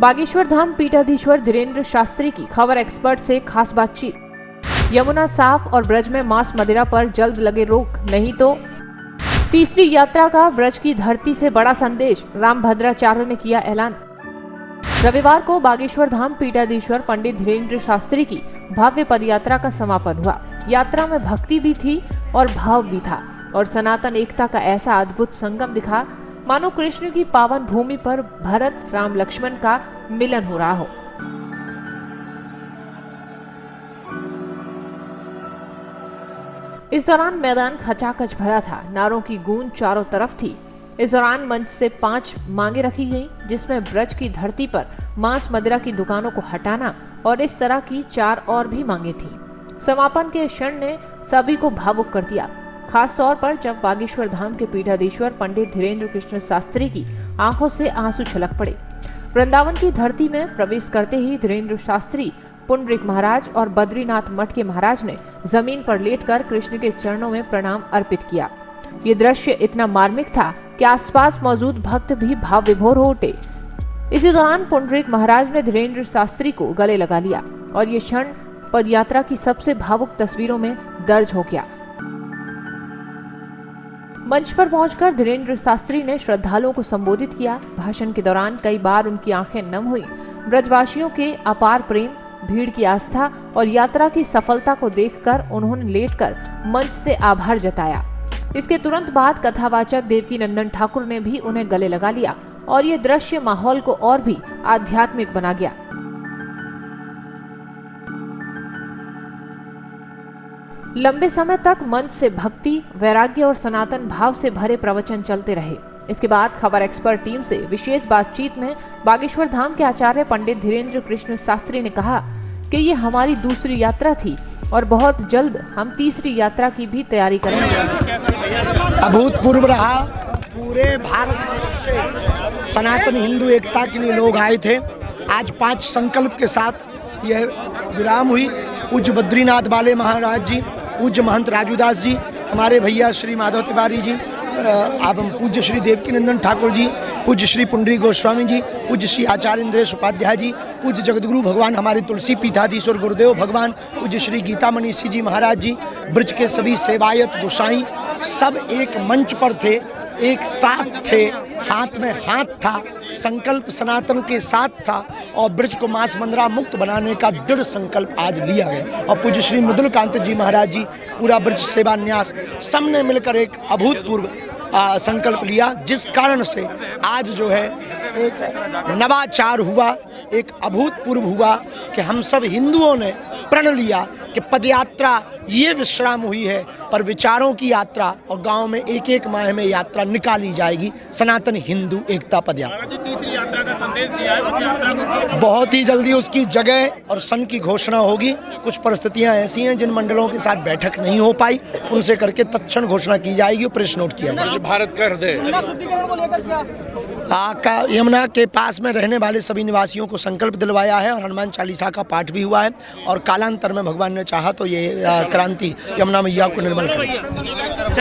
बागेश्वर धाम पीठाधीश्वर धीरेन्द्र शास्त्री की खबर एक्सपर्ट से खास बातचीत। यमुना साफ और ब्रज में मांस मदिरा पर जल्द लगे रोक, नहीं तो तीसरी यात्रा का ब्रज की धरती से बड़ा संदेश, रामभद्राचार्य ने किया ऐलान। रविवार को बागेश्वर धाम पीठाधीश्वर पंडित धीरेन्द्र शास्त्री की भव्य पदयात्रा का समापन हुआ। यात्रा में भक्ति भी थी और भाव भी था और सनातन एकता का ऐसा अद्भुत संगम दिखा मानो कृष्ण की पावन भूमि पर भरत राम लक्ष्मण का मिलन हो रहा हो। इस दौरान मैदान खचाखच भरा था, नारों की गूंज चारों तरफ थी। इस दौरान मंच से 5 मांगे रखी गईं, जिसमें ब्रज की धरती पर मांस मदिरा की दुकानों को हटाना और इस तरह की 4 और भी मांगे थीं। समापन के क्षण ने सभी को भावुक कर दिया, खास तौर पर जब बागेश्वर धाम के पीठाधीश्वर पंडित धीरेन्द्र कृष्ण शास्त्री की आंखों से आंसू छलक पड़े। वृंदावन की धरती में प्रवेश करते ही धीरेन्द्र शास्त्री, पुंडरीक महाराज और बद्रीनाथ मठ के महाराज ने जमीन पर लेटकर कृष्ण के चरणों में प्रणाम अर्पित किया। ये दृश्य इतना मार्मिक था कि आसपास मौजूद भक्त भी भाव विभोर हो उठे। इसी दौरान पुंडरीक महाराज ने धीरेन्द्र शास्त्री को गले लगा लिया और ये क्षण पदयात्रा की सबसे भावुक तस्वीरों में दर्ज हो गया। मंच पर पहुंचकर धीरेन्द्र शास्त्री ने श्रद्धालुओं को संबोधित किया। भाषण के दौरान कई बार उनकी आंखें नम हुई। ब्रजवासियों के अपार प्रेम, भीड़ की आस्था और यात्रा की सफलता को देखकर उन्होंने लेटकर मंच से आभार जताया। इसके तुरंत बाद कथावाचक देवकी नंदन ठाकुर ने भी उन्हें गले लगा लिया और ये दृश्य माहौल को और भी आध्यात्मिक बना गया। लंबे समय तक मंच से भक्ति, वैराग्य और सनातन भाव से भरे प्रवचन चलते रहे। इसके बाद खबर एक्सपर्ट टीम से विशेष बातचीत में बागेश्वर धाम के आचार्य पंडित धीरेन्द्र कृष्ण शास्त्री ने कहा कि ये हमारी दूसरी यात्रा थी और बहुत जल्द हम तीसरी यात्रा की भी तैयारी करेंगे। अभूतपूर्व रहा। पूरे भारतवर्ष से सनातन हिंदू एकता के लिए लोग आए थे। आज 5 संकल्प के साथ यह विराम हुई। पूज्य बद्रीनाथ बाले महाराज जी, पूज्य महंत राजूदास जी, हमारे भैया श्री माधव तिवारी जी, पूज्य श्री देवकी नंदन ठाकुर जी, पूज्य श्री पुंडरीक गोस्वामी जी, पूज्य श्री आचार्य इंद्रेश उपाध्याय जी, पूज्य जगतगुरु भगवान हमारे तुलसी पीठाधीश्वर गुरुदेव भगवान, पूज्य श्री गीता मनीषी जी महाराज जी, ब्रज के सभी सेवायत गोसाई सब एक मंच पर थे, एक साथ थे, हाथ में हाथ था, संकल्प सनातन के साथ था और ब्रज को मांस मदिरा मुक्त बनाने का दृढ़ संकल्प आज लिया गया। और पूज्य श्री मृदुलकांत जी महाराज जी, पूरा ब्रज सेवा न्यास सबने मिलकर एक अभूतपूर्व संकल्प लिया, जिस कारण से आज जो है एक नवाचार हुआ, एक अभूतपूर्व हुआ कि हम सब हिंदुओं ने प्रण लिया कि पदयात्रा ये विश्राम हुई है, पर विचारों की यात्रा और गांव में एक माह में यात्रा निकाली जाएगी, सनातन हिंदू एकता पदयात्रा। तीसरी यात्रा का संदेश दिया है, उस यात्रा को बहुत ही जल्दी उसकी जगह और सन की घोषणा होगी। कुछ परिस्थितियां ऐसी हैं जिन मंडलों के साथ बैठक नहीं हो पाई, उनसे करके तत्क्षण घोषणा की जाएगी और प्रेस नोट किया जाएगा। भारत का हृदय यमुना के पास में रहने वाले सभी निवासियों को संकल्प दिलवाया है और हनुमान चालीसा का पाठ भी हुआ है और कालांतर में भगवान ने चाहा तो ये क्रांति यमुना मैया को निर्मल करेगी।